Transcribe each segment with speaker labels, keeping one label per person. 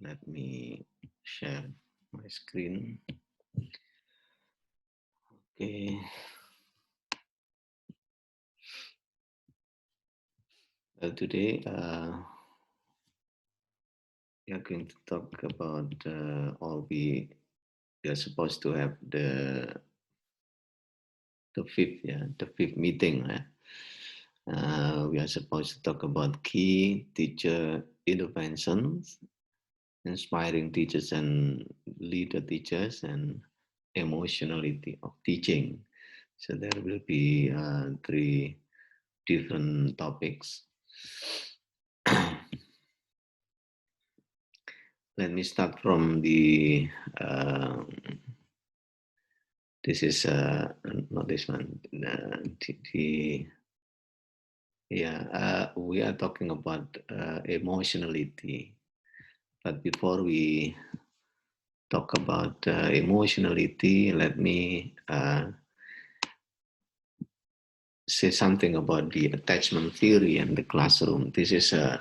Speaker 1: Let me share my screen. Okay. Today we are going to talk about, or we are supposed to have the fifth meeting. We are supposed to talk about key teacher interventions, inspiring teachers and leader teachers, and emotionality of teaching. So there will be three different topics. Let me start from the, this is not this one, we are talking about emotionality. But before we talk about emotionality, let me say something about the attachment theory and the classroom. This is a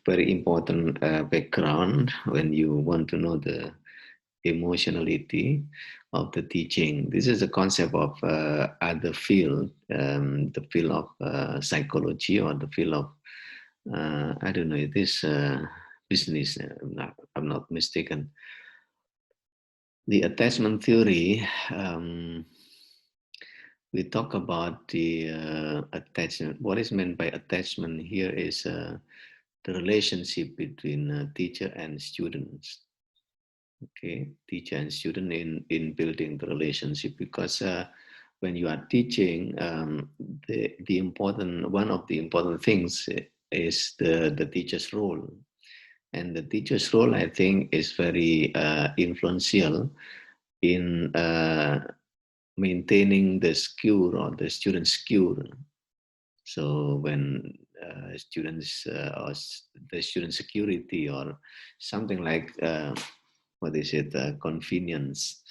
Speaker 1: very important background when you want to know the emotionality of the teaching. This is a concept of other field, the field of psychology, or the field of, I don't know, this business, I'm not mistaken. The attachment theory, we talk about the attachment. What is meant by attachment here is the relationship between teacher and students. Okay, teacher and student in building the relationship, because when you are teaching, the important, one of the important things is the teacher's role. And the teacher's role, I think, is very influential in maintaining the skill, or the student's skill. So when students or the student security, or something like what is it, convenience,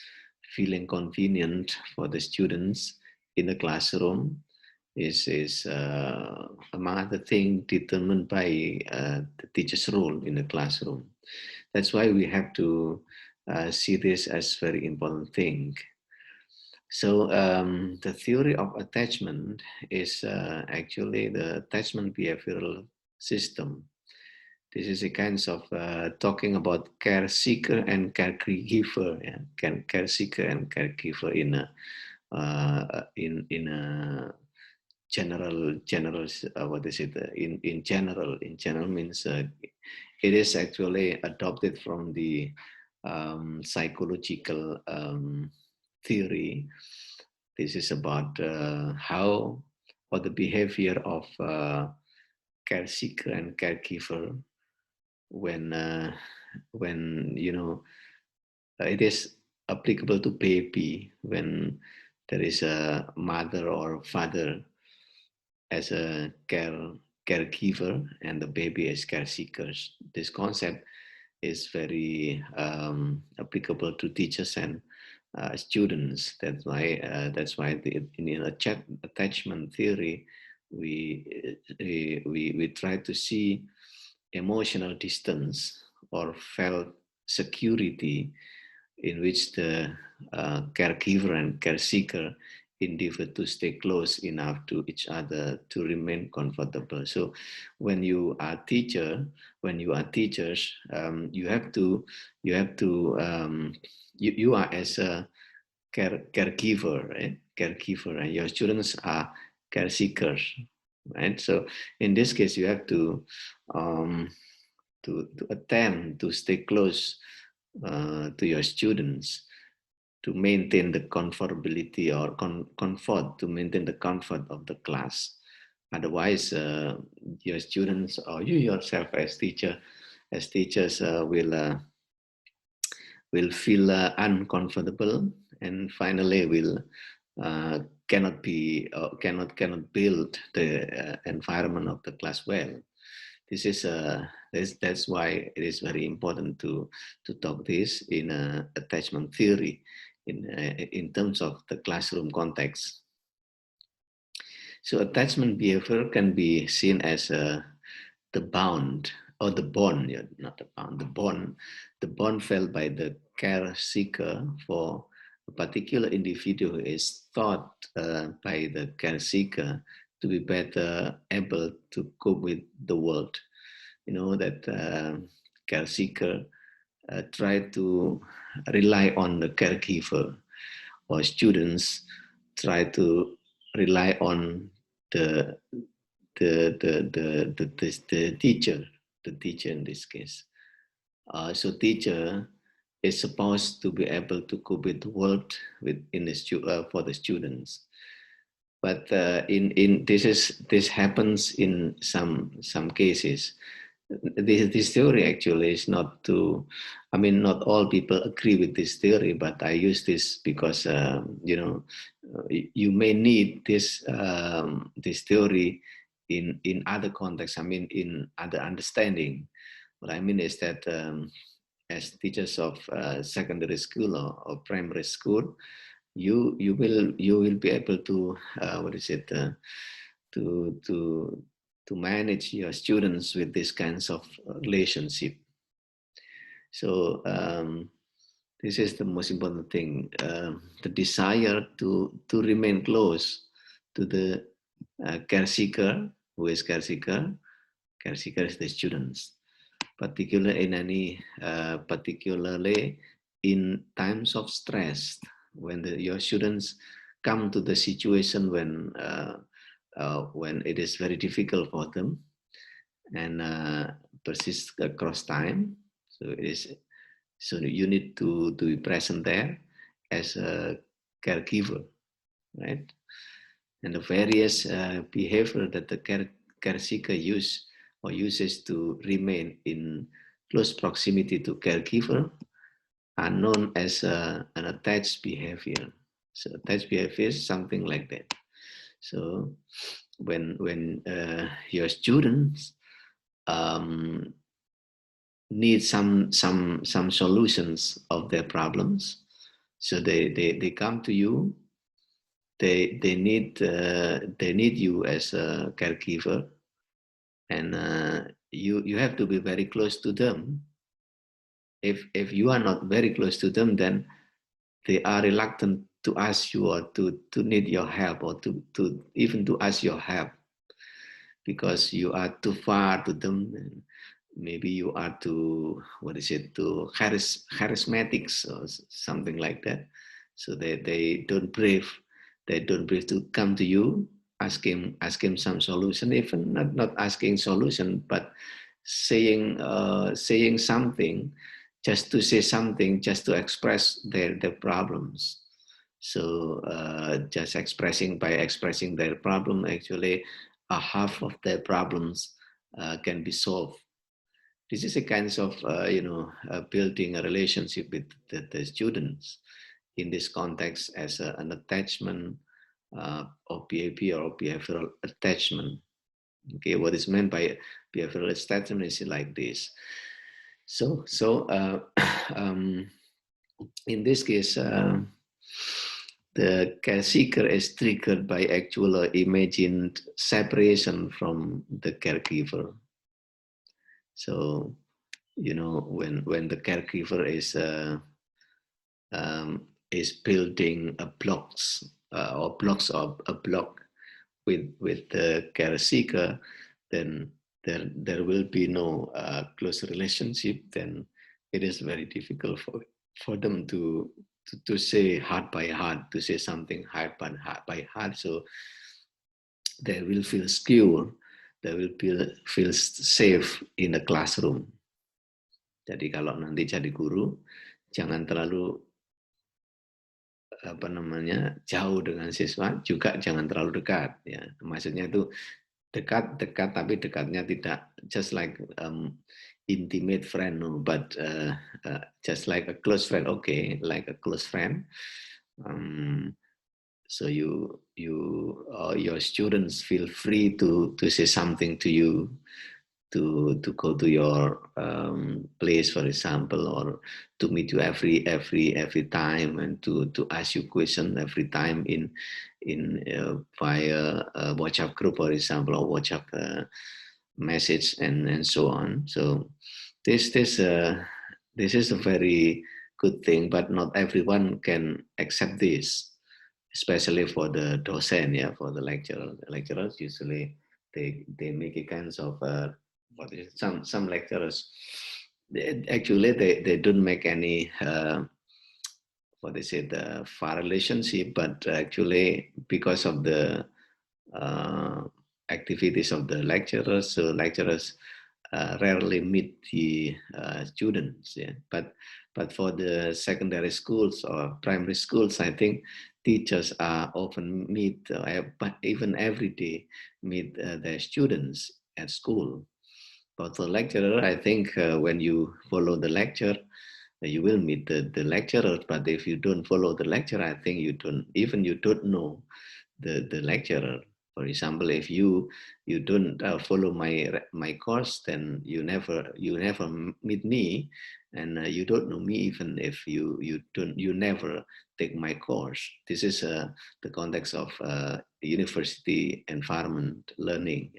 Speaker 1: feeling convenient for the students in the classroom is among other things determined by the teacher's role in the classroom. That's why we have to see this as very important thing. So the theory of attachment is actually the attachment behavioral system. This is a kind of talking about care seeker and caregiver, care seeker and caregiver in a general what is it? In general means it is actually adopted from the psychological theory. This is about how, or the behavior of care seeker and caregiver when you know it is applicable to baby, when there is a mother or father as a caregiver and the baby as care seekers. This concept is very applicable to teachers and students. That's why in attachment theory we try to see emotional distance or felt security in which the caregiver and care seeker endeavor to stay close enough to each other to remain comfortable. So when you are teachers, you have to you are as a caregiver, right? Caregiver, and your students are care seekers, right? So in this case, you have to attempt to stay close to your students, to maintain the comfortability or comfort, to maintain the comfort of the class. Otherwise, your students or you yourself as teachers will feel uncomfortable, and finally will cannot build the environment of the class well. This is that's why it is very important to talk this in attachment theory in terms of the classroom context. So attachment behavior can be seen as the bond or the bond, yeah, not the bound, the bond felt by the care seeker for a particular individual is thought by the care seeker to be better able to cope with the world. You know, that care seeker try to rely on the caregiver, or students try to rely on the the teacher in this case. So teacher is supposed to be able to cope with the world for the students. But in this happens in some cases. This theory actually is not to, I mean, not all people agree with this theory, but I use this because you know, you may need this theory in other contexts. I mean, in other understanding. What I mean is that as teachers of secondary school or primary school, you will be able to what is it to to to manage your students with these kinds of relationship. So this is the most important thing: the desire to remain close to the care seeker. Who is care seeker? Care seeker is the students, particularly in any particularly in times of stress, when your students come to the situation when it is very difficult for them and persist across time. So it is, so you need to be present there as a caregiver, right? And the various behavior that the care seeker uses to remain in close proximity to caregiver are known as an attached behavior. So attached behavior is something like that. So when your students need some solutions of their problems, so they come to you. They need you as a caregiver, and you have to be very close to them. If you are not very close to them, then they are reluctant to ask you or to need your help, or to even to ask your help, because you are too far to them. And maybe you are too, what is it, too charismatics or something like that. So they don't brave, to come to you, asking some solution, even not asking solution, but saying something, just to say something, just to express their problems. So just by expressing their problem, actually half of their problems can be solved. This is a kind of building a relationship with the students in this context as an attachment of behavior or behavioral attachment. Okay, what is meant by behavioral attachment is like this. So in this case, the care seeker is triggered by actual or imagined separation from the caregiver. So, you know, when the caregiver is building a blocks or blocks of a block with the care seeker, then there will be no close relationship. Then it is very difficult for them to say heart by heart, to say something heart by heart. So they will feel secure, they will feel safe in the classroom. Jadi kalau nanti jadi guru, jangan terlalu apa namanya jauh dengan siswa, juga jangan terlalu dekat. Ya, maksudnya itu dekat tapi dekatnya tidak just like intimate friend, no, but just like a close friend. Okay, like a close friend. So your students feel free to say something to you, to go to your place, for example, or to meet you every time, and to ask you question every time in via WhatsApp group, for example, or WhatsApp message and so on. So this is a very good thing, but not everyone can accept this, especially for the docent, yeah, for the lecturer. The lecturers usually they make a kinds of some lecturers actually they don't make any what they say the far relationship, but actually because of the uh, activities of the lecturers, so lecturers rarely meet the students. Yeah, but for the secondary schools or primary schools, I think teachers are often meet, but even every day meet their students at school. But for lecturer, I think when you follow the lecture, you will meet the lecturer. But if you don't follow the lecturer, I think you don't know the lecturer. For example, if you don't follow my course, then you never meet me, and you don't know me even if you never take my course. This is the context of university environment learning.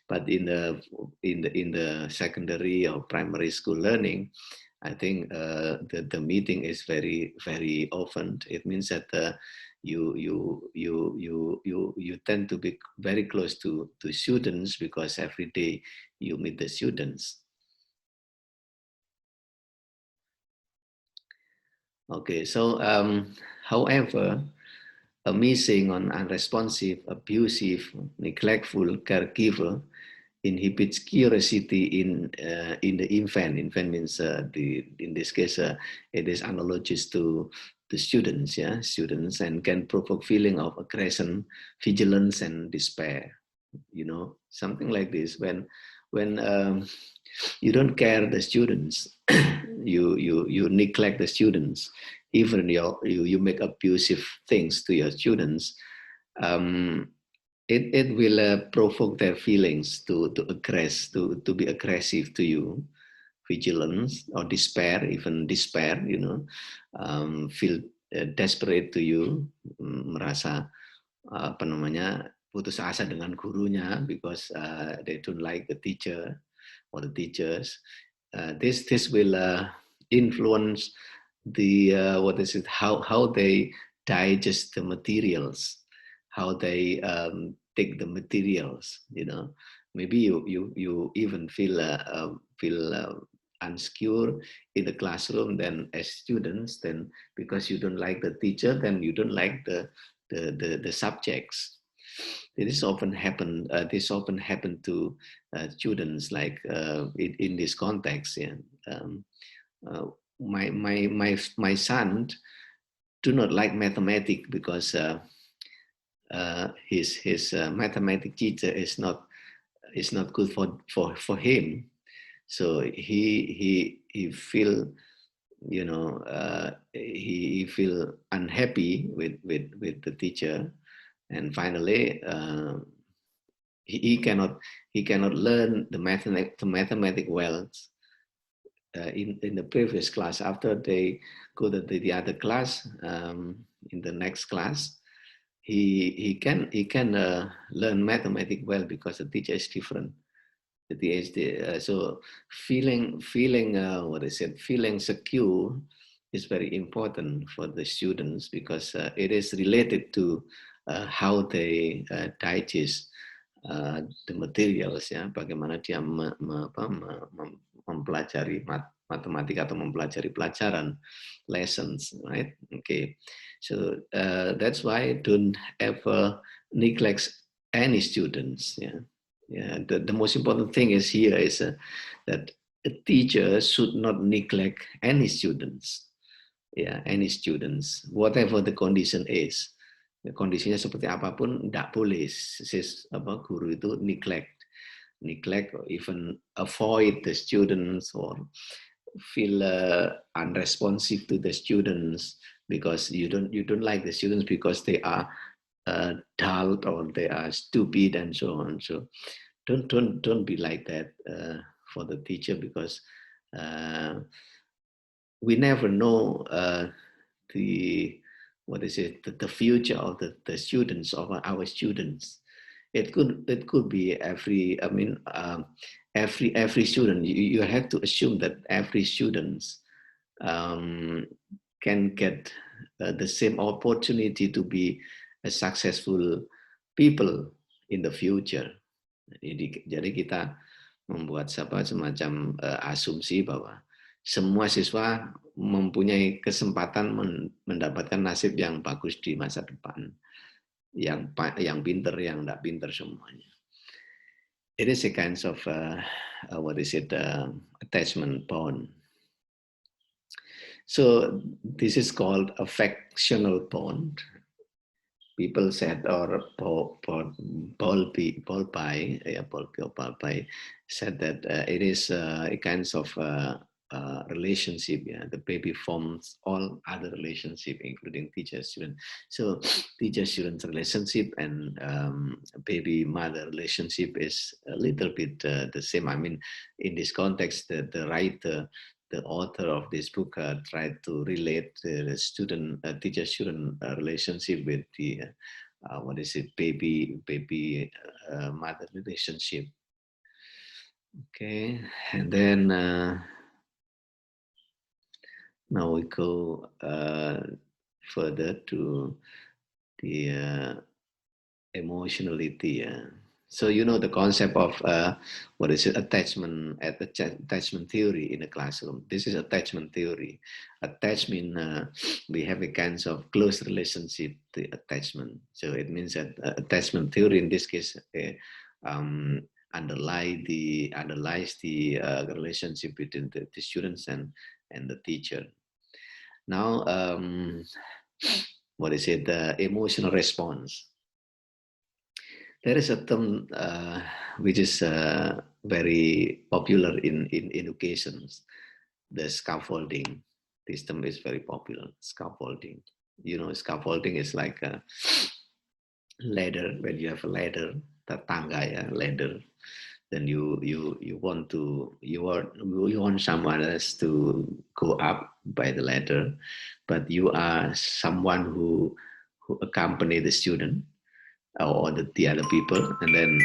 Speaker 1: But in the secondary or primary school learning, I think the meeting is very very often. It means that you tend to be very close to students because every day you meet the students. Okay, so however, a missing or unresponsive, abusive, neglectful caregiver inhibits curiosity in the infant. Infant means in this case it is analogous to the students, yeah, students, and can provoke feeling of aggression, vigilance, and despair. You know, something like this when you don't care the students, you neglect the students, even you make abusive things to your students. Um, it will provoke their feelings to aggress to be aggressive to you, vigilance or despair, even despair, feel desperate to you, merasa apa namanya putus asa dengan gurunya because they don't like the teacher or the teachers. This will influence the what is it how they digest the materials, how they take the materials. Maybe you even feel unsecure in the classroom. Then as students, then because you don't like the teacher, then you don't like the subjects. This often happen to students, like in this context. Yeah. Um, uh, my son do not like mathematics because his mathematics teacher is not good for him. So he feel he feel unhappy with the teacher, and finally he cannot learn the mathematic well in the previous class. After they go to the other class, in the next class, he can learn mathematics well because the teacher is different. The PhD. So feeling secure is very important for the students because it is related to how they digest the materials, ya, bagaimana dia mempelajari matematika atau mempelajari pelajaran lessons, right? Okay, so that's why don't ever neglect any students. Yeah, yeah. The most important thing is here is that a teacher should not neglect any students. Ya, any students, whatever the condition is. Kondisinya seperti apapun, tidak boleh guru itu neglect or even avoid the students or feel unresponsive to the students because you don't like the students because they are dull or they are stupid and so on. So don't be like that for the teacher because we never know the what is it the future of the students of our students. It could be every, I mean, every student. You have to assume that every students um, can get the same opportunity to be a successful people in the future. Jadi kita membuat semacam asumsi bahwa semua siswa mempunyai kesempatan mendapatkan nasib yang bagus di masa depan, yang pinter, yang tidak pinter semuanya. It is a kind of what is it, attachment bond. So this is called affectional bond. People said, or Paul Pi said that it is a kind of relationship. Yeah, the baby forms all other relationship, including teacher-student. So teacher-student relationship and baby-mother relationship is a little bit the same. I mean, in this context, the writer, the author of this book, tried to relate the student, teacher-student relationship with the what is it, baby mother relationship. Okay, and then now we go further to the emotionality. So you know the concept of what is it, attachment theory in a classroom. This is attachment theory. Attachment, we have a kind of close relationship to attachment. So it means that attachment theory in this case underlies the relationship between the students and the teacher. Now, what is it? The emotional response. There is a term which is very popular in educations, the scaffolding. This term is very popular, scaffolding. You know, scaffolding is like a ladder. When you have a ladder, tangga, ya, ladder, then you want someone else to go up by the ladder, but you are someone who accompany the student or the other people, and then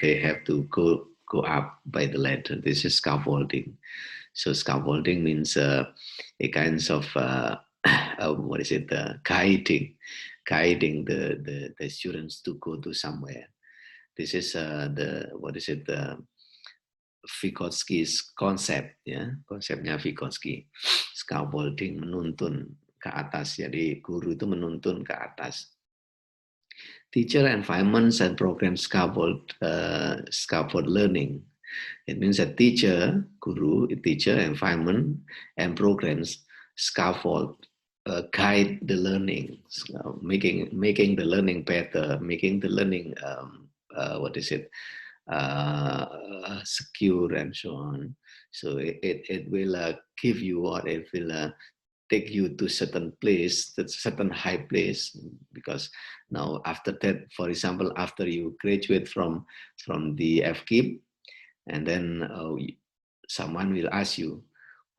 Speaker 1: they have to go up by the ladder. This is scaffolding. So scaffolding means a kind of what is it? Guiding the students to go to somewhere. This is the what is it? Vygotsky's concept, ya, konsepnya Vygotsky. Scaffolding, menuntun ke atas. Jadi guru itu menuntun ke atas. Teacher environments and programs scaffold learning. It means that teacher, guru, teacher, environment, and programs scaffold, guide the learning, making the learning better, making the learning what is it, secure and so on. So it will give you, or it will take you to certain place, certain high place, because now after that, for example, after you graduate from the FKIP, and then someone will ask you,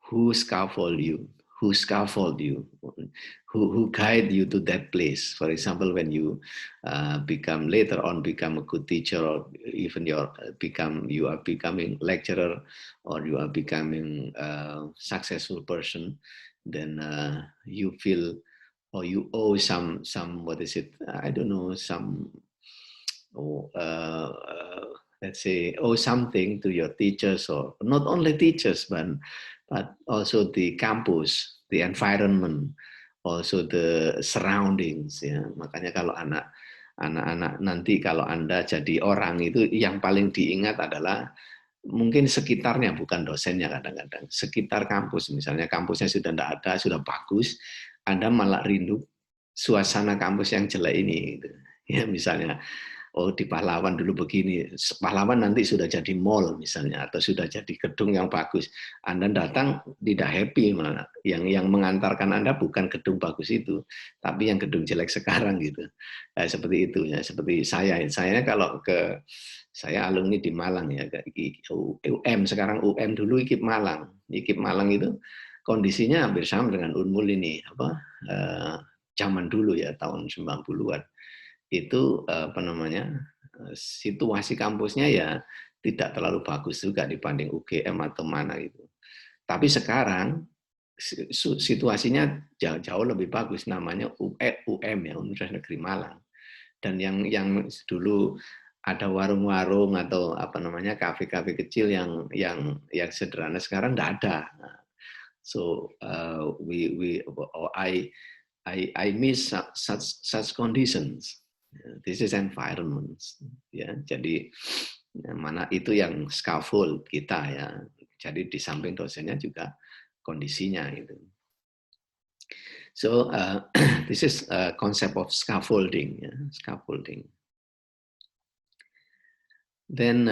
Speaker 1: who scaffold you, who guide you to that place. For example, when you later on become a good teacher, or even you are becoming lecturer, or you are becoming a successful person, then you feel, or you owe some what is it, I don't know, some let's say, owe something to your teachers, or not only teachers, but also the campus, the environment, also the surroundings, ya. Makanya kalau anak-anak nanti kalau Anda jadi orang, itu yang paling diingat adalah mungkin sekitarnya, bukan dosennya. Kadang-kadang sekitar kampus, misalnya kampusnya sudah tidak ada, sudah bagus, Anda malah rindu suasana kampus yang jelek ini, gitu. Ya, misalnya, oh di Pahlawan dulu begini, Pahlawan nanti sudah jadi mall misalnya, atau sudah jadi gedung yang bagus, Anda datang tidak happy, malah yang mengantarkan Anda bukan gedung bagus itu, tapi yang gedung jelek sekarang, gitu. Seperti itu ya, seperti saya kalau saya alumni di Malang, ya, UM, sekarang UM, dulu IKIP Malang itu kondisinya hampir sama dengan Unmul ini, zaman dulu ya, tahun 90-an. Itu apa namanya, situasi kampusnya ya tidak terlalu bagus juga dibanding UGM atau mana itu. Tapi sekarang situasinya jauh lebih bagus, namanya UM ya, Universitas Negeri Malang. Dan yang dulu ada warung-warung atau apa namanya kafe-kafe kecil yang sederhana sekarang nggak ada. So I miss such conditions. This is environment. Ya, jadi mana itu yang scaffold kita ya. Jadi di samping dosennya juga kondisinya itu. So this is a concept of scaffolding. Ya, scaffolding. Then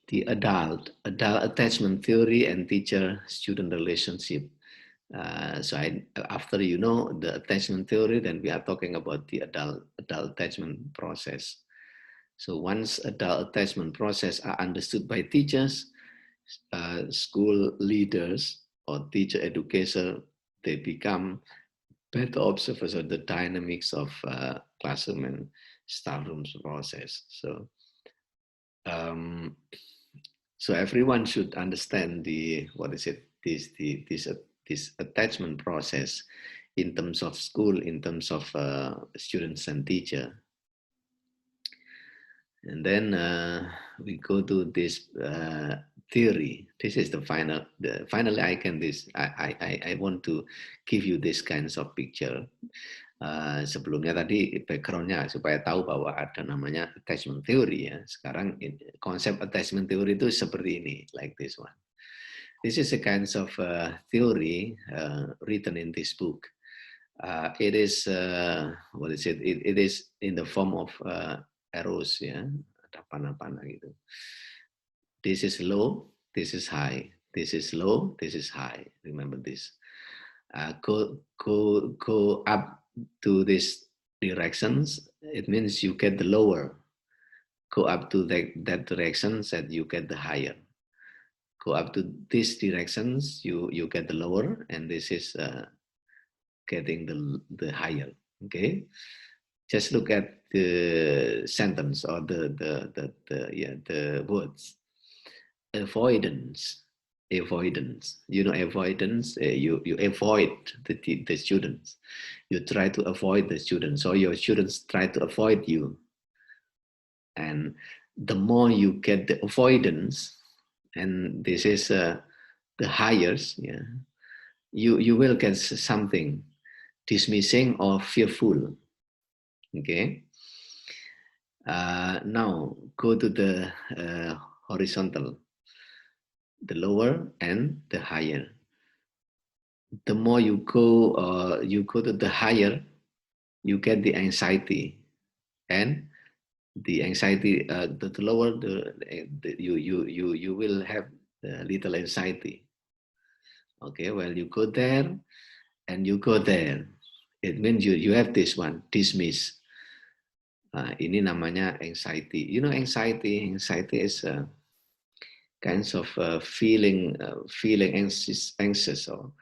Speaker 1: the adult attachment theory and teacher-student relationship. So after you know the attachment theory, then we are talking about the adult attachment process. So once adult attachment process are understood by teachers, school leaders or teacher educators, they become better observers of the dynamics of classroom and staff rooms process. So so everyone should understand this attachment process in terms of school, in terms of students and teacher. And then we go to this theory. This is the final. Finally, I want to give you this kinds of picture. Sebelumnya tadi backgroundnya supaya tahu bahwa ada namanya attachment theory ya. Sekarang konsep attachment theory itu seperti ini, like this one. This is a kind of theory written in this book. It is what is it? It is in the form of arrows ya, ada panah-panah gitu. This is low, this is high. This is low, this is high. Remember this. Go up to these directions, it means you get the lower. Go up to that directions and you get the higher. Go up to these directions, you get the lower, and this is getting the higher. Okay, just look at the sentence or the words. Avoidance. You know, avoidance. You avoid the students. You try to avoid the students, or your students try to avoid you. And the more you get the avoidance, and this is the highest, yeah, you will get something dismissing or fearful. Okay. Now go to the horizontal. The lower and the higher. The more you go to the higher, you get the anxiety, and the anxiety. The lower you will have little anxiety. Okay, well you go there, and you go there. It means you have this one, dismiss. Ini namanya anxiety. You know, anxiety is kinds of feeling anxious or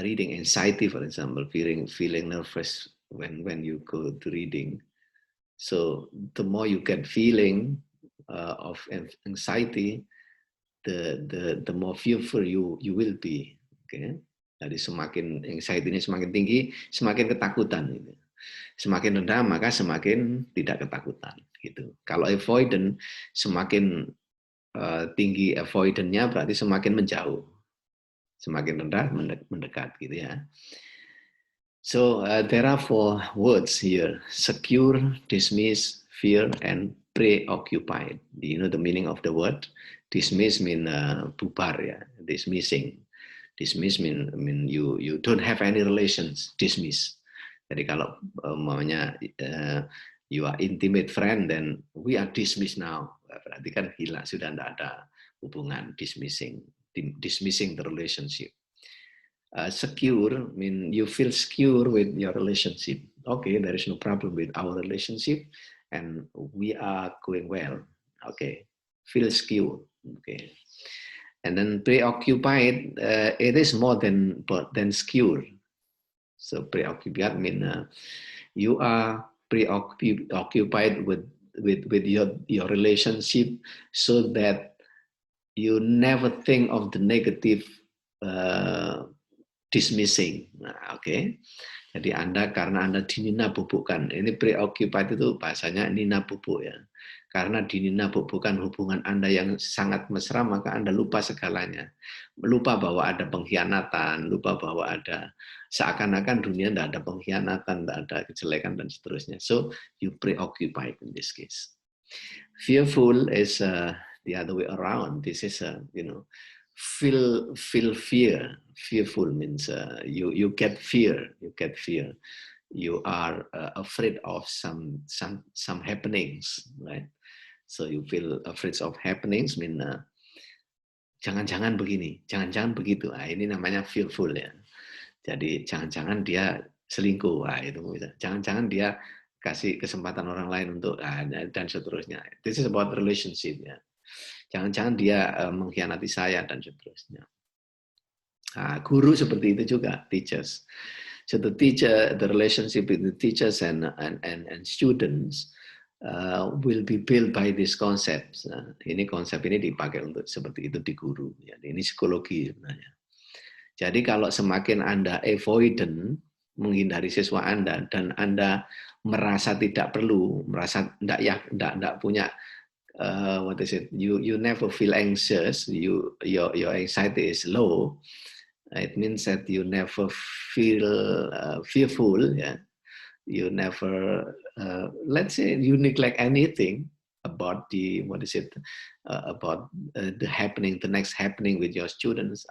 Speaker 1: reading anxiety, for example, feeling nervous when you go to reading. So the more you get feeling of anxiety, the more fearful you will be. Okay, jadi semakin anxiety ini semakin tinggi, semakin ketakutan. Gitu. Semakin rendah maka semakin tidak ketakutan. Gitu. Kalau avoidant semakin tinggi avoidance-nya berarti semakin menjauh, semakin rendah mendekat gitu ya. So there are 4 words here: secure, dismiss, fear, and preoccupied. Do you know the meaning of the word? Dismiss mean bubar ya, dismissing. Dismiss mean you don't have any relations. Dismiss. Jadi kalau maunya you are intimate friend, then we are dismissed now. Berarti kan hilang, sudah tidak ada hubungan, dismissing the relationship. Secure mean you feel secure with your relationship. Okay, there is no problem with our relationship, and we are going well. Okay, feel secure. Okay, and then preoccupied, it is more than secure. So preoccupied mean you are preoccupied with your relationship, so that you never think of the negative dismissing. Nah, oke. Jadi karena Anda dinina bubukkan, ini preoccupied itu bahasanya nina bubuk ya. Karena dinina bubukkan hubungan Anda yang sangat mesra, maka Anda lupa segalanya. Lupa bahwa ada pengkhianatan, lupa bahwa ada seakan-akan dunia tidak ada pengkhianatan, tidak ada kejelekan dan seterusnya. So you preoccupied in this case. Fearful is the other way around. This is feel fear. Fearful means you get fear. You get fear. You are afraid of some happenings, right? So you feel afraid of happenings. Mean jangan-jangan begini, jangan-jangan begitu. Nah, ini namanya fearful ya. Jadi jangan-jangan dia selingkuh. Nah, itu jangan-jangan dia kasih kesempatan orang lain untuk dan seterusnya. This is about relationship ya. Jangan-jangan dia mengkhianati saya dan seterusnya. Nah, guru seperti itu juga, teachers. So the relationship with the teachers and students will be built by this concept. Nah, konsep ini dipakai untuk seperti itu di guru. Ya, ini psikologi sebenarnya. Jadi kalau semakin Anda avoidant, menghindari siswa Anda, dan Anda merasa tidak perlu, merasa tidak punya what is it? You never feel anxious. Your anxiety is low. It means that you never feel fearful. Yeah, you never let's say you neglect anything about the the next happening with your students.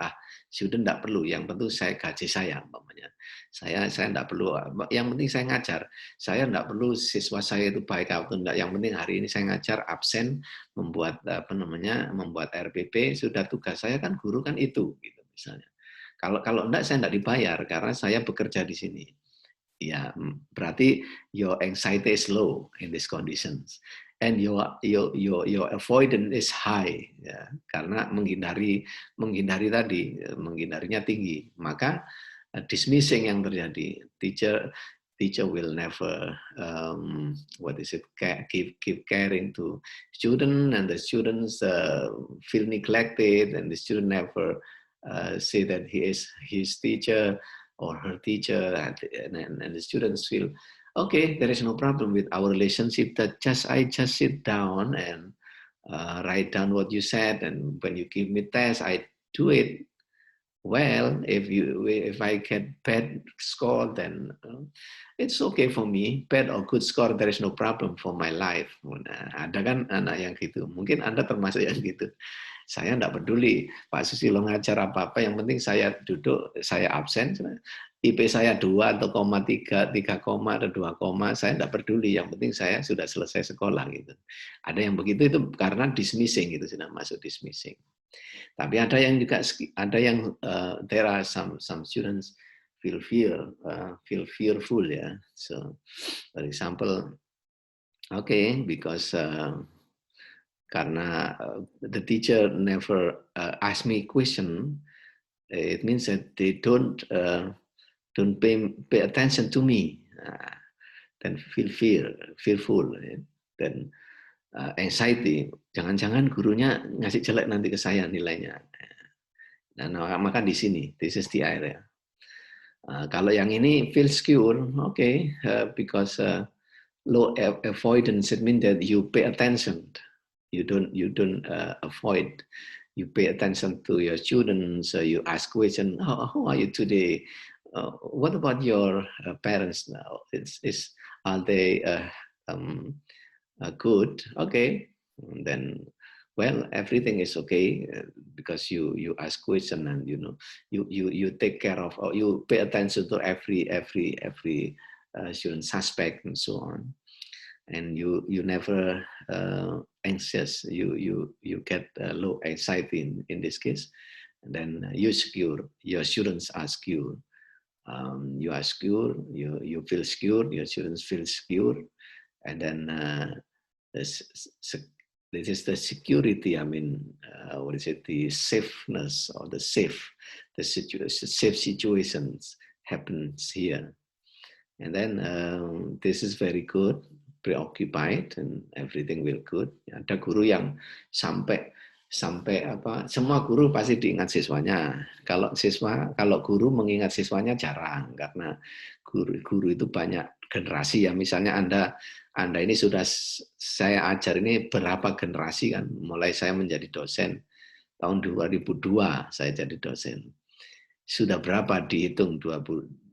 Speaker 1: Student tidak perlu. Yang penting saya gaji saya, umpamanya. Saya tidak perlu. Yang penting saya ngajar. Saya tidak perlu siswa saya itu baik atau tidak. Yang penting hari ini saya ngajar, absen, membuat membuat RPP. Sudah tugas saya kan guru kan itu, gitu misalnya. Kalau enggak saya enggak dibayar karena saya bekerja di sini. Ya, berarti your anxiety is low in these conditions, and your avoidance is high, ya, karena menghindarinya tinggi. Maka dismissing yang terjadi, teacher will never keep caring to student, and the students feel neglected, and the student never say that he is his teacher or her teacher, and the students feel, okay, there is no problem with our relationship. That I just sit down and write down what you said, and when you give me test, I do it well. If I get bad score, then it's okay for me. Bad or good score, there is no problem for my life. Ada kan anak yang gitu. Mungkin Anda termasuk yang gitu. Saya enggak peduli Pak Susilo ngajar apa-apa, yang penting saya duduk, saya absen, IP saya 2 atau 3 atau 2, saya enggak peduli, yang penting saya sudah selesai sekolah gitu. Ada yang begitu, itu karena dismissing, itu sudah masuk dismissing. Tapi ada yang juga there are some students feel fearful ya. So for example, okay, because karena the teacher never ask me question, it means that they don't pay attention to me, then fearful, then anxiety. Jangan-jangan gurunya ngasih jelek nanti ke saya nilainya. Nah, maka di sini, this is the area. Kalau yang ini feel secure, okay, because low avoidance, it means that you pay attention. You don't avoid. You pay attention to your students. You ask questions. How are you today? What about your parents now? Are they good? Okay, and then well, everything is okay because you ask questions, and you take care of, or you pay attention to every student suspect and so on. And you never anxious, you get low anxiety in this case, and then you secure, your students are secure, you are secure, you feel secure, your students feel secure, and then this is the security, I mean, what is it, the safeness, or the safe situations happens here. And then this is very good, preoccupied and everything will good. Ada guru yang sampai apa, semua guru pasti diingat siswanya. Kalau guru mengingat siswanya jarang, karena guru itu banyak generasi ya. Misalnya Anda ini sudah saya ajar ini berapa generasi kan, mulai saya menjadi dosen tahun 2002 saya jadi dosen. Sudah berapa dihitung,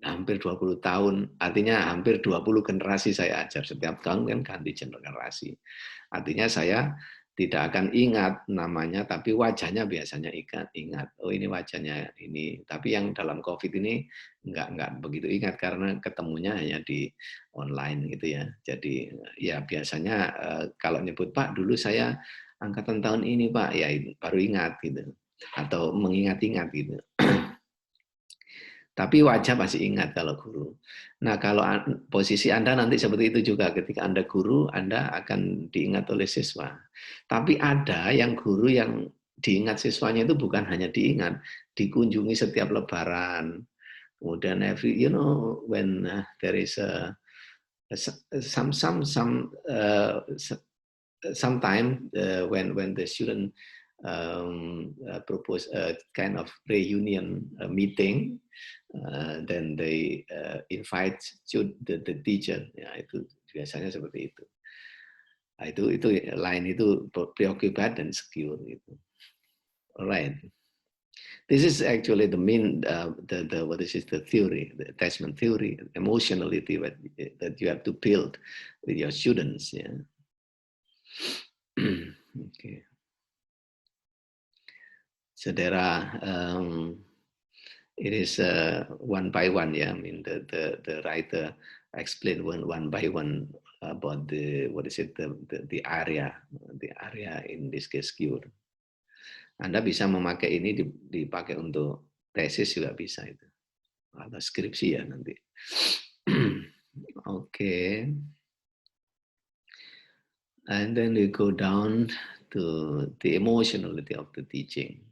Speaker 1: hampir 20 tahun, artinya hampir 20 generasi saya ajar. Setiap tahun kan ganti generasi. Artinya saya tidak akan ingat namanya, tapi wajahnya biasanya ingat. Oh ini wajahnya ini. Tapi yang dalam COVID ini nggak begitu ingat, karena ketemunya hanya di online gitu ya. Jadi ya biasanya kalau nyebut Pak, dulu saya angkatan tahun ini Pak, ya baru ingat gitu. Atau mengingat-ingat gitu. Tapi wajah pasti ingat kalau guru. Nah, kalau posisi Anda nanti seperti itu juga, ketika Anda guru, Anda akan diingat oleh siswa. Tapi ada yang guru yang diingat siswanya itu bukan hanya diingat, dikunjungi setiap lebaran. Kemudian when there is sometime when the student propose a kind of reunion meeting, then they invite the teacher. Ya, itu biasanya seperti itu. Nah, itu lain, itu preoccupied dan secure gitu. Alright. This is actually the main what is it, the theory, the attachment theory, emotionality that you have to build with your students. Yeah. Okay. So there are it is one by one. Yeah, I mean the writer explained one by one about the area in this case cure. Anda bisa memakai ini dipakai untuk tesis juga bisa itu, atau skripsi ya nanti. Okay. And then we go down to the emotionality of the teaching.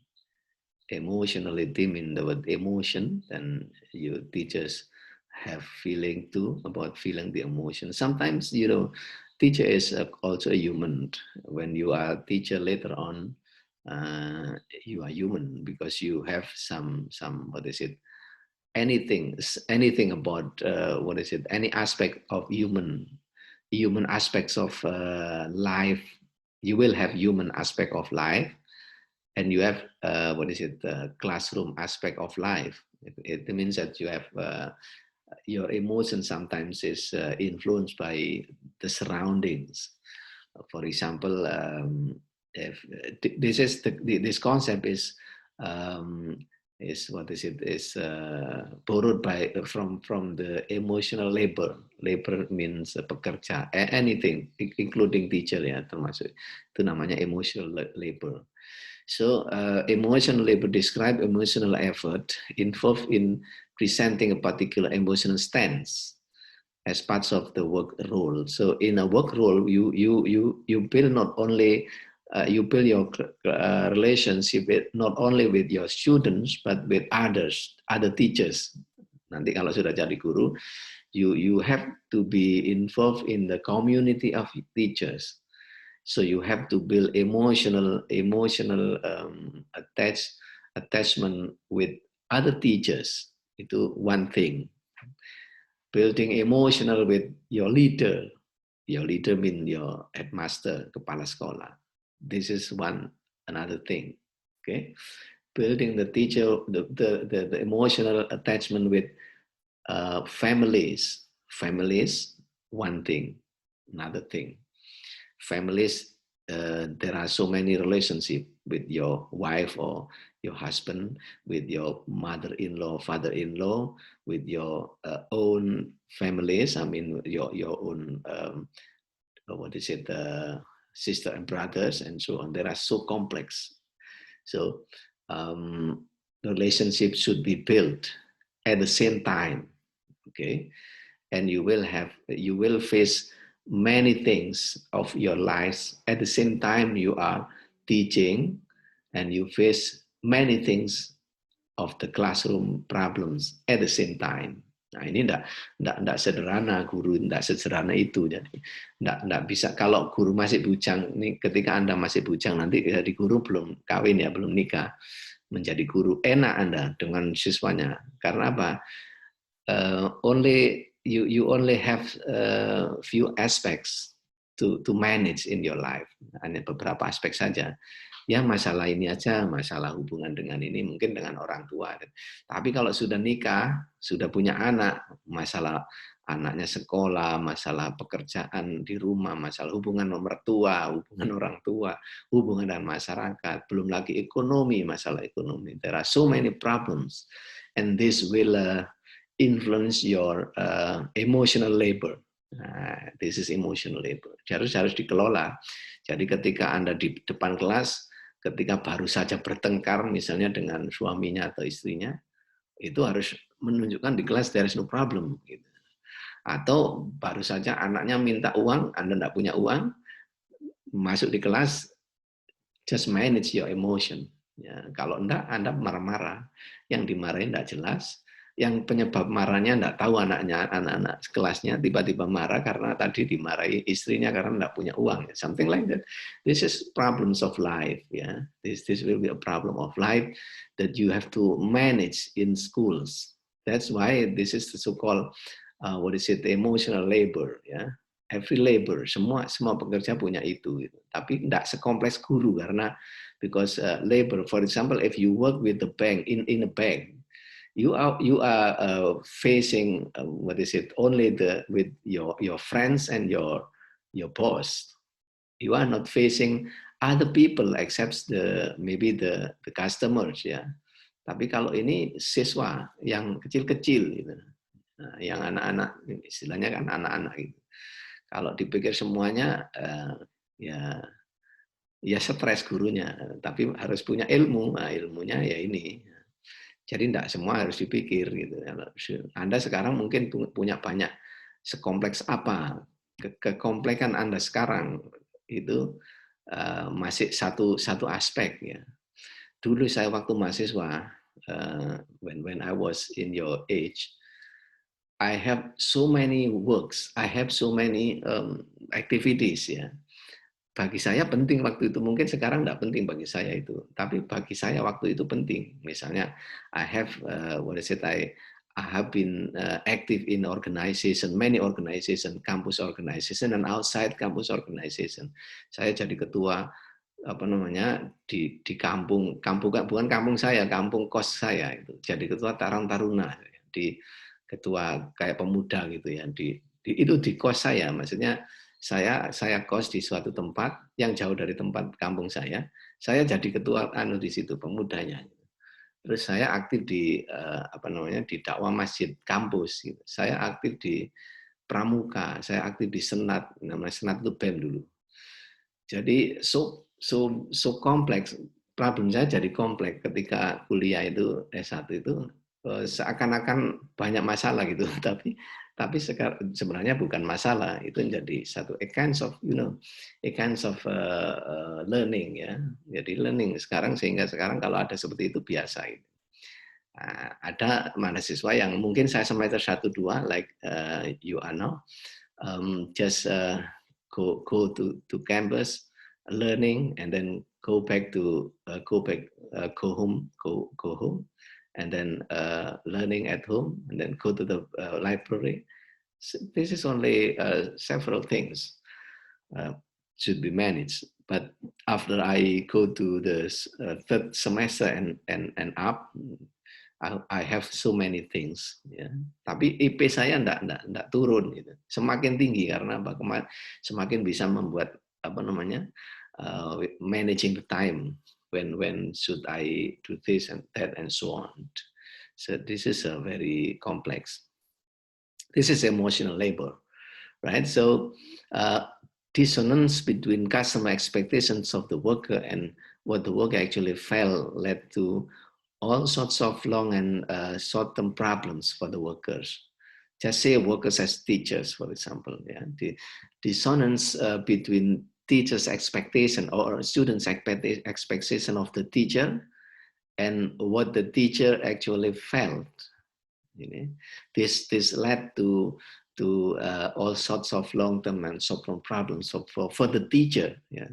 Speaker 1: Emotionality means the word emotion, and your teachers have feeling too, about feeling the emotion. Sometimes, teacher is also a human. When you are a teacher later on, you are human, because you have some anything about any aspect of human aspects of life. You will have human aspect of life, and you have classroom aspect of life. It means that you have your emotion sometimes is influenced by the surroundings. For example, if this concept is borrowed from the emotional labor. Labor means pekerja, anything, including teacher ya, termasuk itu namanya emotional labor. So emotional labor describe emotional effort involved in presenting a particular emotional stance as parts of the work role. So in a work role, you build not only you build your relationship not only with your students but with other teachers. Nanti kalau sudah jadi guru, you have to be involved in the community of teachers. So you have to build emotional attachment with other teachers. Itu one thing. Building emotional with your leader. Your leader means your headmaster, kepala sekolah. This is another thing. Okay, building the teacher, the emotional attachment with families. Families, one thing. Another thing. Families, there are so many relationships with your wife or your husband, with your mother-in-law, father-in-law, with your own families. I mean, your own sister and brothers, and so on. They are so complex. So relationships should be built at the same time. Okay, and you will face many things of your lives at the same time you are teaching, and you face many things of the classroom problems at the same time. Nah ini enggak sederhana, guru enggak sederhana itu. Jadi enggak bisa, kalau guru masih bujang, nih ketika Anda masih bujang, nanti jadi guru belum kawin ya, belum nikah, menjadi guru, enak Anda dengan siswanya. Karena apa? Only you only have few aspects to manage in your life. Hanya beberapa aspek saja. Ya masalah ini aja, masalah hubungan dengan ini, mungkin dengan orang tua. Tapi kalau sudah nikah, sudah punya anak, masalah anaknya sekolah, masalah pekerjaan di rumah, masalah hubungan mertua, hubungan orang tua, hubungan dengan masyarakat, belum lagi ekonomi, masalah ekonomi. There are so many problems, and this will influence your emotional labor. Nah, this is emotional labor. Harus dikelola. Jadi ketika Anda di depan kelas, ketika baru saja bertengkar misalnya dengan suaminya atau istrinya, itu harus menunjukkan di kelas there is no problem. Gitu. Atau baru saja anaknya minta uang, Anda tidak punya uang, masuk di kelas, just manage your emotion. Ya, kalau enggak, Anda marah-marah. Yang dimarahin enggak jelas, yang penyebab marahnya enggak tahu anaknya, anak-anak kelasnya tiba-tiba marah karena tadi dimarahi istrinya karena enggak punya uang, something like that. This is problems of life, ya. This will be a problem of life that you have to manage in schools. That's why this is the so-called emotional labor, ya. Every labor, semua pekerja punya itu, gitu. Tapi enggak sekompleks guru karena because labor, for example, if you work with the bank in a bank, you are facing only with your friends and your boss. You are not facing other people except maybe the customers, ya. Tapi kalau ini siswa yang kecil-kecil gitu. Nah, yang anak-anak, istilahnya kan anak-anak gitu. Kalau dipikir semuanya ya stres gurunya, tapi harus punya ilmu. Nah, ilmunya ya ini. Jadi tidak semua harus dipikir gitu. Anda sekarang mungkin punya banyak, sekompleks apa, kekomplekan Anda sekarang itu masih satu aspek, ya. Dulu saya waktu mahasiswa, when I was in your age, I have so many works, I have so many activities, ya. Bagi saya penting waktu itu, mungkin sekarang tidak penting bagi saya itu, tapi bagi saya waktu itu penting. Misalnya, I have I have been active in organization, many organization, campus organization and outside campus organization. Saya jadi ketua di kampung bukan kampung saya, kampung kos saya itu. Jadi ketua Karang Taruna, di ketua kayak pemuda gitu ya, itu di kos saya, maksudnya saya kos di suatu tempat yang jauh dari tempat kampung saya jadi ketua di situ pemudanya. Terus saya aktif di di dakwah masjid kampus gitu. Saya aktif di pramuka, saya aktif di senat, namanya senat itu BEM dulu. Jadi so kompleks, problem saya jadi kompleks ketika kuliah itu S1 itu seakan-akan banyak masalah gitu, tapi sebenarnya bukan masalah, itu menjadi satu a kinds of learning, ya. Jadi learning sehingga sekarang kalau ada seperti itu biasa itu. Nah, ada mahasiswa yang mungkin saya semester 1-2 like you are now, just go to campus learning and then go home and then learning at home and then go to the library. So this is only several things should be managed. But after I go to the third semester and up, I have so many things, ya. Tapi IP saya enggak turun gitu. Semakin tinggi karena semakin bisa membuat managing the time, when should I do this and that and so on. So this is a very complex. This is emotional labor, right? So dissonance between customer expectations of the worker and what the worker actually felt led to all sorts of long and short-term problems for the workers. Just say workers as teachers, for example. Yeah? The dissonance between teachers' expectation or students' expectation of the teacher and what the teacher actually felt. You know, this led to all sorts of long-term and short-term problems for the teacher. Yeah,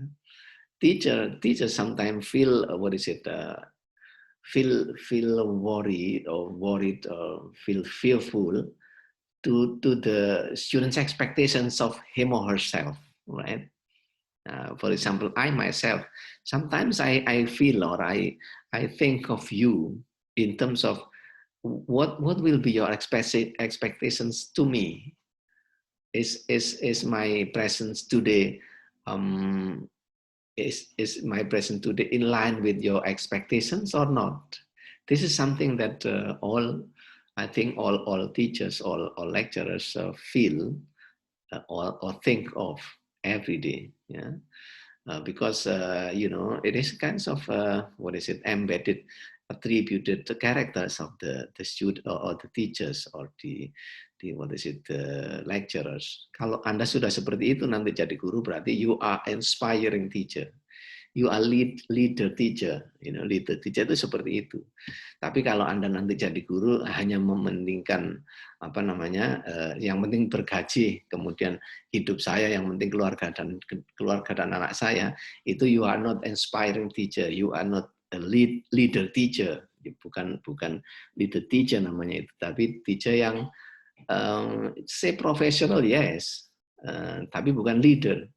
Speaker 1: teacher sometimes feel what is it? Feel worried or feel fearful to the student's expectations of him or herself, right? For example, I myself, sometimes I feel or I think of you in terms of what will be your expectations to me. Is my presence today um, is my presence today in line with your expectations or not? This is something that I think all teachers, all lecturers feel or think of every day. Yeah. Because you know, it is kinds of what is it, embedded, attributed the characters of the student or the teachers or the what is it, the lecturers. Kalau Anda sudah seperti itu nanti jadi guru, berarti you are inspiring teacher, you are leader teacher. You know, leader teacher itu seperti itu. Tapi kalau Anda nanti jadi guru hanya mementingkan apa namanya, yang penting bergaji, kemudian hidup saya, yang penting keluarga dan anak saya, itu you are not inspiring teacher, you are not a leader teacher. Bukan leader teacher namanya itu, tapi teacher yang say professional, yes, tapi bukan leader.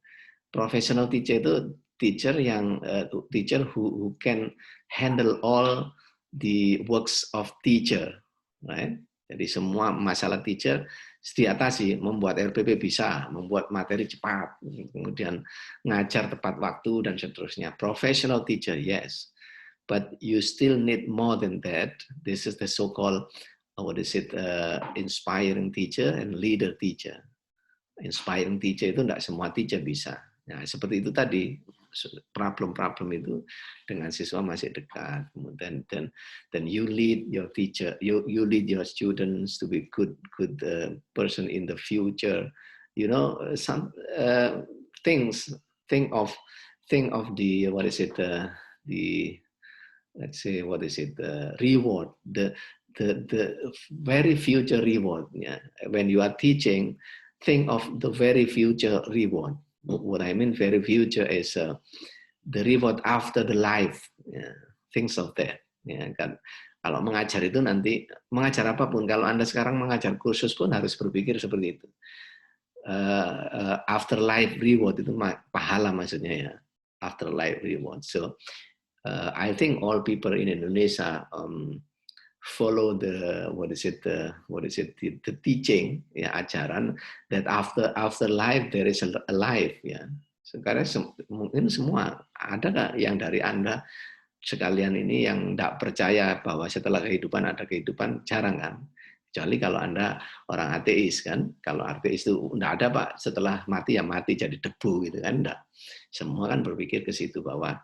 Speaker 1: Professional teacher itu teacher yang teacher who can handle all the works of teacher, right? Jadi semua masalah teacher diatasi, membuat RPP bisa, membuat materi cepat, kemudian ngajar tepat waktu dan seterusnya. Professional teacher, yes, but you still need more than that. This is the so-called what is it, inspiring teacher and leader teacher. Inspiring teacher itu tidak semua teacher bisa. Nah, seperti itu tadi, problem-problem itu dengan siswa masih dekat. Kemudian then you lead your teacher, you lead your students to be good person in the future. You know, some things, think of the what is it, the let's say what is it, reward, the very future reward. Yeah, when you are teaching, think of the very future reward. What I mean very future is the reward after the life. Yeah, things of that. Ya kan. Kalau mengajar itu nanti, mengajar apapun, kalau Anda sekarang mengajar kursus pun harus berpikir seperti itu. Afterlife reward itu pahala maksudnya ya. Afterlife reward. So I think all people in Indonesia follow the the teaching, ya, ajaran that after life there is a life, ya. Sekarang mungkin semua ada nggak yang dari Anda sekalian ini yang tidak percaya bahwa setelah kehidupan ada kehidupan? Jarang kan, kecuali kalau Anda orang ateis kan. Kalau ateis itu tidak ada Pak, setelah mati ya mati jadi debu gitu kan, enggak. Semua kan berpikir ke situ bahwa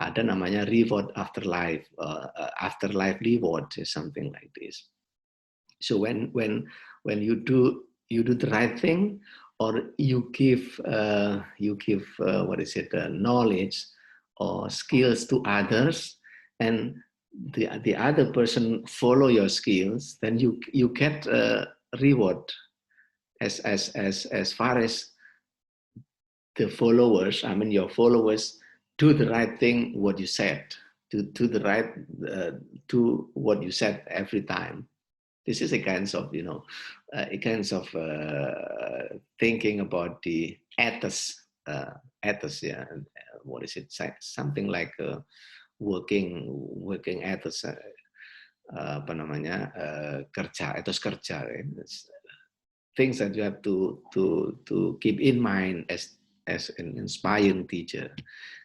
Speaker 1: ada namanya reward afterlife, afterlife reward, something like this. So when you do the right thing, or you give what is it, knowledge or skills to others, and the other person follow your skills, then you get reward as far as the followers, I mean your followers, do the right thing, what you said, do the right, do what you said every time. This is a kind of, you know, a kinds of thinking about the ethos, yeah. What is it? Something like working ethos, apa namanya, kerja, ethos kerja. Things that you have to keep in mind as an inspiring teacher.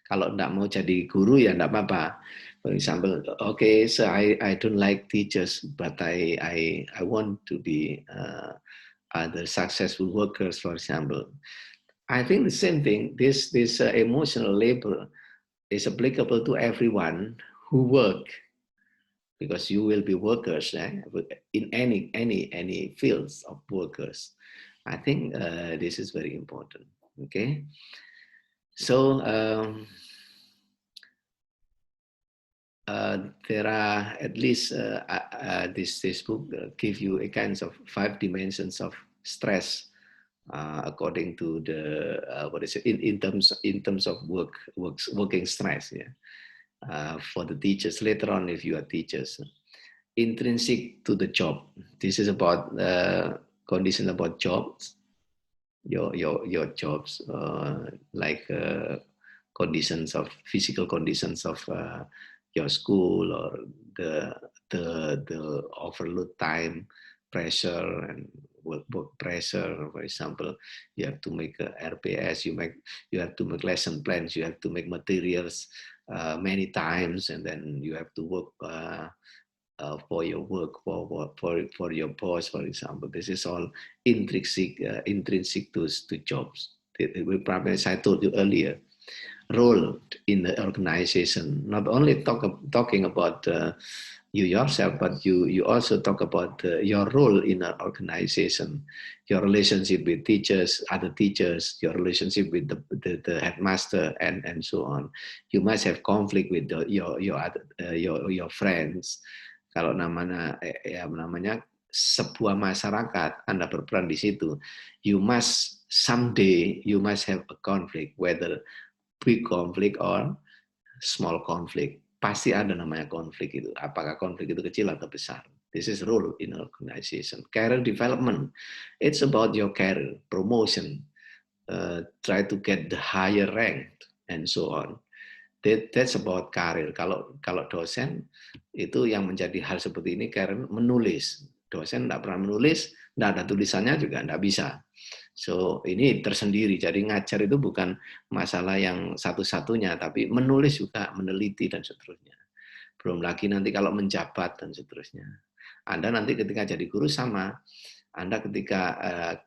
Speaker 1: Kalau enggak mau jadi guru ya enggak apa-apa. For example, okay, so I don't like teachers, but I want to be other successful workers, for example. I think the same thing. This emotional labor is applicable to everyone who work, because you will be workers in any fields of workers. I think this is very important. Okay, so there are at least this book give you a kinds of 5 dimensions of stress according to the what is it in terms of working stress, yeah, for the teachers later on if you are teachers. Intrinsic to the job. This is about condition about jobs, your jobs, like conditions of physical conditions of your school, or the overload time pressure and work pressure. For example, you have to make a RPS, you have to make lesson plans, you have to make materials many times, and then you have to work for your work, for your boss, for example. This is all intrinsic to jobs. Probably, as I told you earlier, role in the organization. Not only talking about you yourself, but you also talk about your role in an organization, your relationship with teachers, other teachers, your relationship with the headmaster, and so on. You must have conflict with your friends. Kalau namanya sebuah masyarakat, Anda berperan di situ, you must someday you must have a conflict, whether big conflict or small conflict. Pasti ada namanya konflik itu. Apakah konflik itu kecil atau besar? This is role in organization. Career development, it's about your career, promotion, try to get the higher rank, and so on. That's about karir. Kalau dosen itu yang menjadi hal seperti ini karena menulis. Dosen tidak pernah menulis, tidak ada tulisannya juga tidak bisa. So ini tersendiri. Jadi ngajar itu bukan masalah yang satu-satunya, tapi menulis juga, meneliti dan seterusnya. Belum lagi nanti kalau menjabat dan seterusnya. Anda nanti ketika jadi guru sama. Anda ketika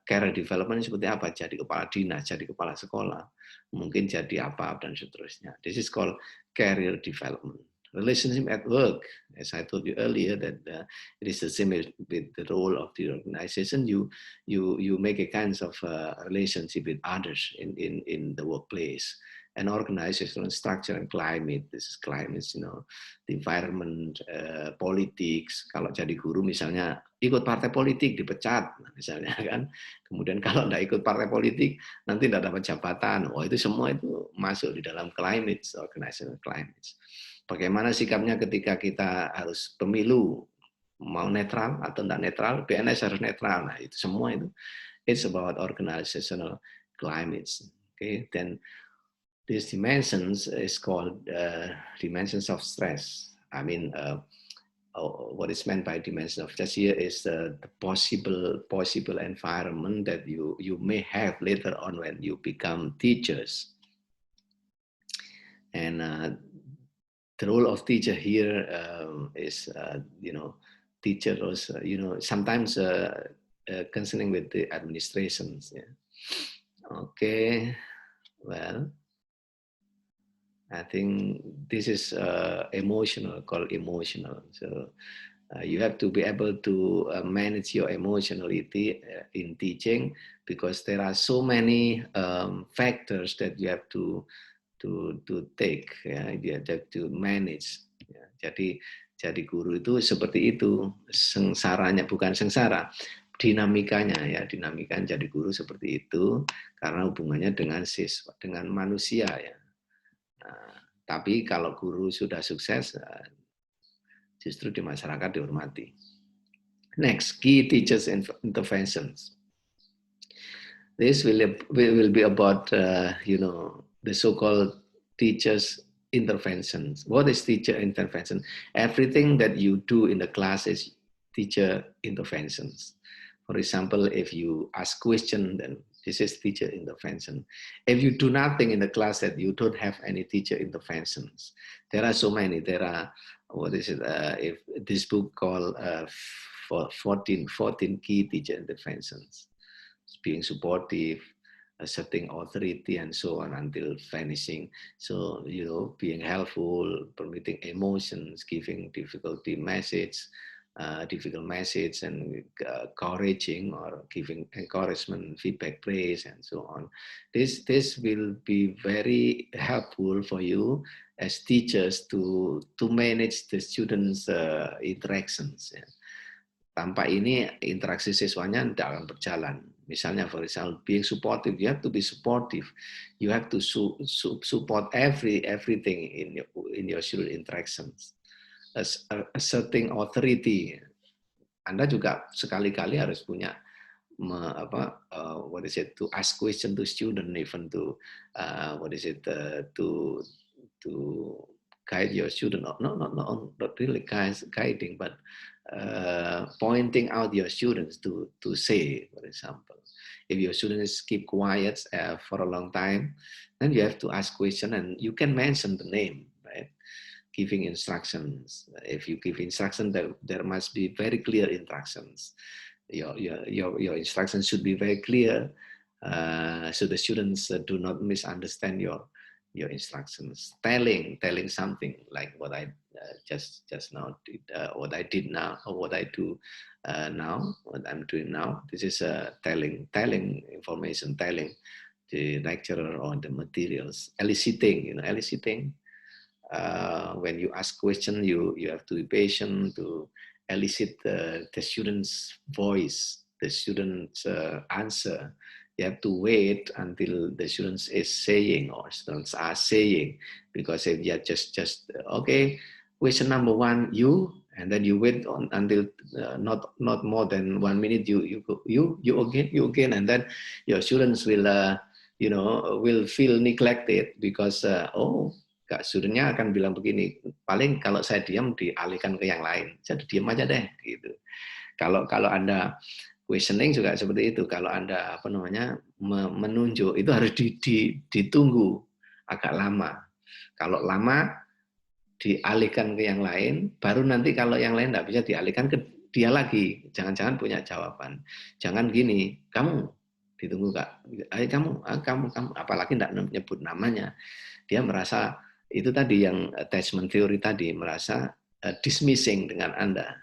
Speaker 1: career development seperti apa? Jadi kepala dinas, jadi kepala sekolah, mungkin jadi apa dan seterusnya. This is called career development. Relationship at work, as I told you earlier, that it is the same with the role of the organization. You make a kinds of relationship with others in the workplace. And organizational structure and climate. This is climate, the environment, politics. Kalau jadi guru misalnya ikut partai politik dipecat misalnya kan. Kemudian kalau tidak ikut partai politik nanti tidak dapat jabatan. Wah, itu semua itu masuk di dalam climate, organizational climate. Bagaimana sikapnya ketika kita harus pemilu, mau netral atau tidak netral, PNS harus netral. Nah, itu semua itu it's about organizational climates. Okay, then these dimensions is called dimensions of stress. I mean, what is meant by dimension of stress here is the possible environment that you may have later on when you become teachers. And the role of teacher here is, teachers, sometimes concerning with the administrations. Yeah. Okay, well. I think this is emotional, called emotional. So you have to be able to manage your emotionality in teaching, because there are so many factors that you have to take, ya, you have to manage. Ya. Jadi guru itu seperti itu, sengsaranya bukan sengsara, dinamikanya ya, dinamika jadi guru seperti itu karena hubungannya dengan siswa, dengan manusia ya. Tapi kalau guru sudah sukses, justru di masyarakat dihormati. Next, key teachers interventions. This will be about the so-called teachers interventions. What is teacher intervention? Everything that you do in the class is teacher interventions. For example, if you ask question, then this is teacher intervention. If you do nothing in the class, that you don't have any teacher interventions. There are so many. There are, what is it? If this book called 14 key teacher interventions. Being supportive, asserting authority, and so on until vanishing. So, being helpful, permitting emotions, giving difficulty message, difficult message and encouraging or giving encouragement, feedback, praise, and so on. This will be very helpful for you as teachers to manage the students' interactions. Ya. Tanpa ini interaksi siswanya tidak akan berjalan. Misalnya, for example, being supportive, you have to be supportive. You have to support everything in your student interactions. Asserting authority. Anda juga sekali-kali harus punya what is it, to ask question to student, even to what is it, to guide your student. Not really guiding, but pointing out your students to say, for example, if your students keep quiet for a long time, then you have to ask question and you can mention the name, right? Giving instructions. If you give instruction, there must be very clear instructions. Your instructions should be very clear, so the students do not misunderstand your instructions. Telling something like what I just now did, what I did now, or what I do now, what I'm doing now. This is telling information, telling the lecturer on the materials. Eliciting, eliciting. When you ask question, you have to be patient to elicit the student's voice, the student's answer. You have to wait until the students is saying or students are saying, because if you just okay, question number 1, you, and then you wait until not more than 1 minute, you again, and then your students will will feel neglected because studentnya akan bilang begini, paling kalau saya diam dialihkan ke yang lain, jadi diam aja deh gitu. Kalau Anda questioning juga seperti itu. Kalau Anda menunjuk, itu harus ditunggu agak lama. Kalau lama dialihkan ke yang lain, baru nanti kalau yang lain tidak bisa dialihkan ke dia lagi. Jangan-jangan punya jawaban. Jangan gini, kamu ditunggu Kak. Kamu, apalagi tidak menyebut namanya. Dia merasa itu tadi yang attachment theory tadi, merasa dismissing dengan Anda.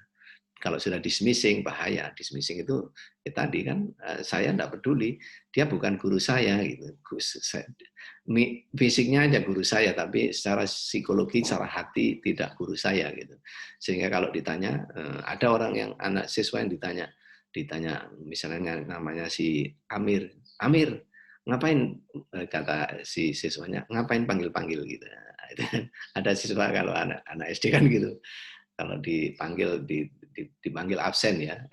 Speaker 1: Kalau sudah dismissing, bahaya. Dismissing itu tadi kan, saya tidak peduli, dia bukan guru saya gitu. Fisiknya aja guru saya, tapi secara psikologi, secara hati tidak guru saya gitu. Sehingga kalau ditanya, ada orang yang anak siswa yang ditanya misalnya namanya si Amir, ngapain, kata si siswanya, ngapain panggil-panggil gitu. Ada siswa kalau anak SD kan gitu. Kalau dipanggil absen ya,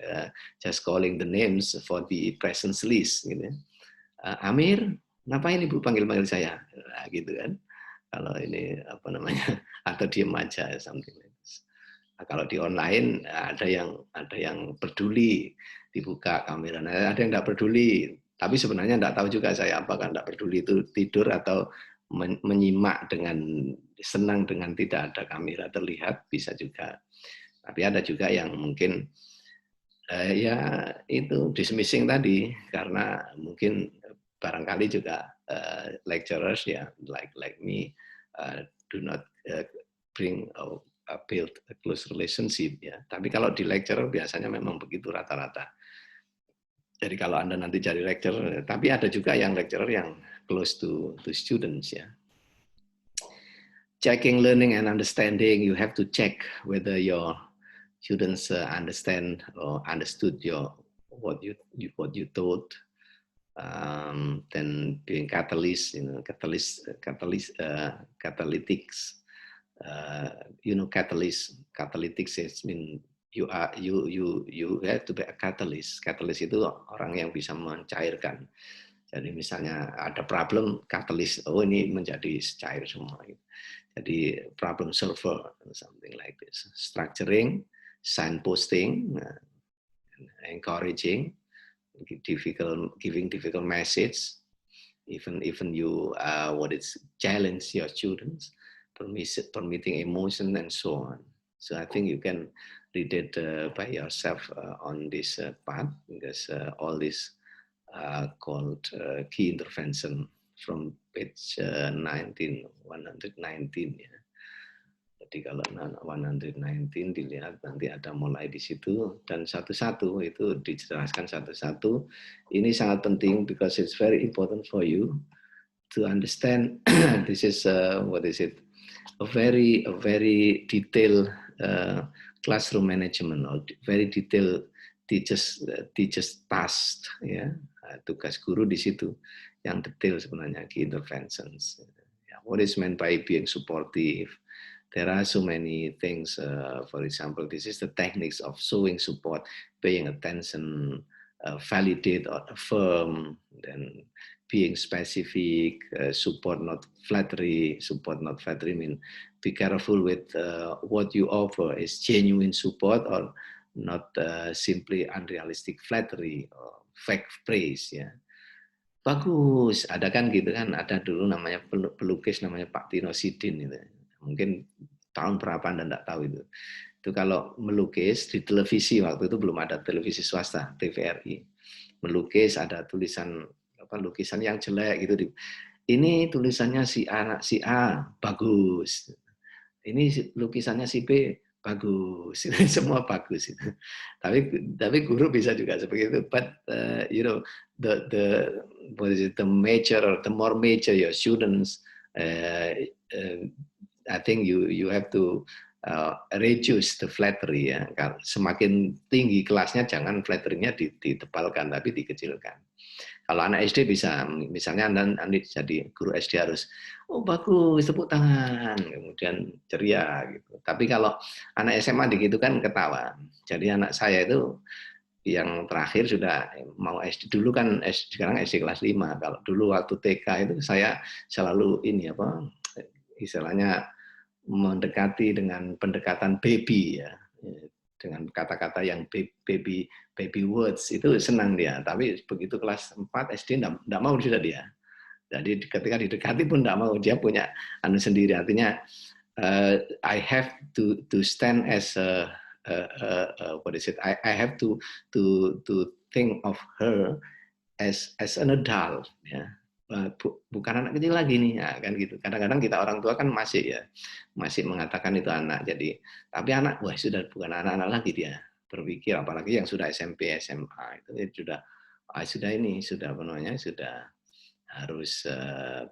Speaker 1: just calling the names for the presence list gitu. Amir, ngapain Ibu panggil saya? Nah, gitu kan. Kalau ini atau diem aja something like this. Nah, kalau di online ada yang peduli, dibuka kamera. Nah, ada yang tidak peduli, tapi sebenarnya tidak tahu juga saya apakah tidak peduli itu tidur atau menyimak dengan senang dengan tidak ada kamera terlihat, bisa juga. Tapi ada juga yang mungkin ya itu dismissing tadi, karena mungkin barangkali juga lecturers ya like me do not bring build a close relationship ya. Tapi kalau di lecturer biasanya memang begitu rata-rata. Jadi kalau Anda nanti jadi lecturer, tapi ada juga yang lecturer yang close to students ya. Checking learning and understanding, you have to check whether your students understand or understood what you taught. Then doing catalytics. Catalytics is mean you have to be a catalyst. Catalyst itu orang yang bisa mencairkan. Jadi misalnya ada problem, catalyst, ini menjadi cair semua. Jadi problem solver, something like this. Structuring, signposting, encouraging, giving difficult message, even you challenge your students, permitting emotion and so on. So I think you can read it by yourself on this part, because all this called key intervention from page 119 ya. Jadi kalau 119 dilihat nanti ada mulai di situ dan satu-satu itu dijelaskan satu-satu. Ini sangat penting because it's very important for you to understand. This is what is it? A very detailed classroom management or very detailed teachers task, ya. Tugas guru di situ yang detail sebenarnya, key interventions. What is meant by being supportive? There are so many things. For example, this is the techniques of showing support, paying attention, validate or affirm, then being specific, support not flattery. Support not flattery mean be careful with what you offer is genuine support or not simply unrealistic flattery or fake praise, ya. Bagus, ada kan gitu kan, ada dulu namanya pelukis namanya Pak Tino Sidin itu. Mungkin tahun berapa Anda enggak tahu itu. Itu kalau melukis di televisi, waktu itu belum ada televisi swasta, TVRI. Melukis ada tulisan apa, lukisan yang jelek gitu. Ini tulisannya si A bagus. Ini lukisannya si B bagus. Semua bagus. Tapi guru bisa juga seperti itu. But you know, the what is it, the major or the more major your students, I think you have to reduce the flattery, ya. Semakin tinggi kelasnya jangan flattery-nya ditebalkan tapi dikecilkan. Kalau anak SD bisa, misalnya Anda jadi guru SD harus, oh bagus, tepuk tangan, kemudian ceria gitu. Tapi kalau anak SMA gitu kan ketawa. Jadi anak saya itu yang terakhir sudah mau SD, dulu kan sekarang SD kelas 5. Kalau dulu waktu TK itu saya selalu ini apa, istilahnya mendekati dengan pendekatan baby, ya, dengan kata-kata yang baby words, itu senang dia. Tapi begitu kelas 4 SD enggak mau sudah dia. Jadi ketika didekati pun enggak mau, dia punya anu sendiri. Artinya I have to stand as what is it? I have to think of her as an adult, ya. Bukan anak kecil lagi nih, ya, kan gitu. Kadang-kadang kita orang tua kan masih mengatakan itu anak. Jadi tapi anak, wah sudah bukan anak-anak lagi dia berpikir, apalagi yang sudah SMP SMA itu sudah ini sudah apa namanya, sudah harus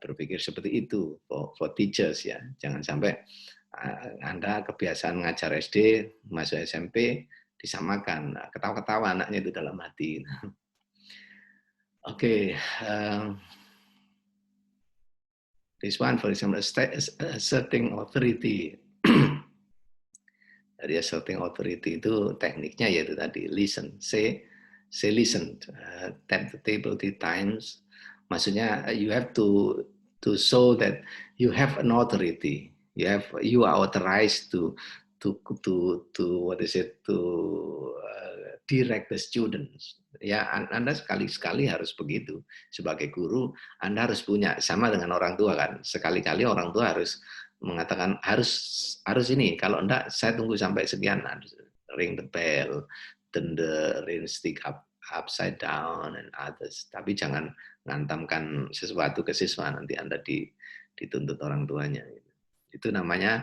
Speaker 1: berpikir seperti itu for teachers, ya. Jangan sampai Anda kebiasaan ngajar SD masuk SMP disamakan, ketawa-ketawa anaknya itu dalam hati. Oke. This one, for example, asserting authority. Jadi asserting authority itu tekniknya yaitu tadi listen, say listen, tap the table 3 times. Maksudnya you have to show that you have an authority. You are authorized to what is it, to direct the students. Ya, Anda sekali-sekali harus begitu. Sebagai guru, Anda harus punya, sama dengan orang tua kan. Sekali-kali orang tua harus mengatakan harus ini. Kalau enggak, saya tunggu sampai sekian. Ring the bell, turn the ring stick upside down and others. Tapi jangan ngantamkan sesuatu ke siswa, nanti Anda dituntut orang tuanya. Itu namanya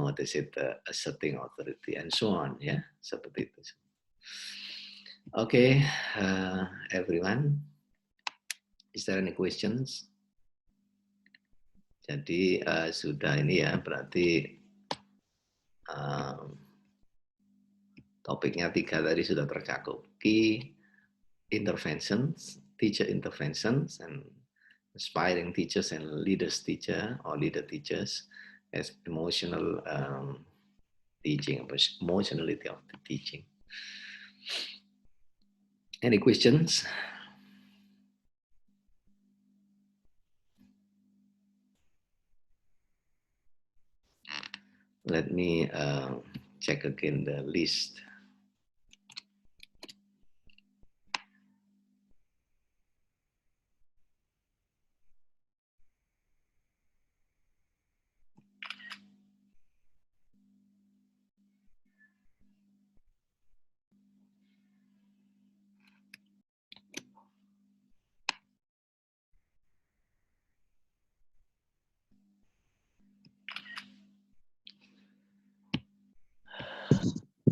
Speaker 1: what is it, asserting authority and so on, ya, seperti itu. Okay, everyone, is there any questions? Jadi sudah ini ya, berarti topiknya 3 tadi sudah tercakup. Key interventions, teacher interventions, and inspiring teachers and leaders teacher or leader teachers as emotional teaching, emotionality of the teaching. Any questions? Let me check again the list.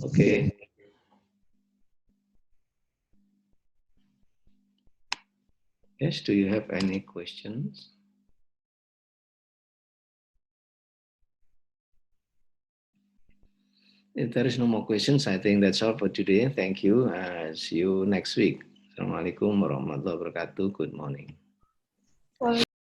Speaker 1: Okay. Yes, do you have any questions? If there is no more questions, I think that's all for today. Thank you. See you next week. Assalamualaikum warahmatullahi wabarakatuh. Good morning.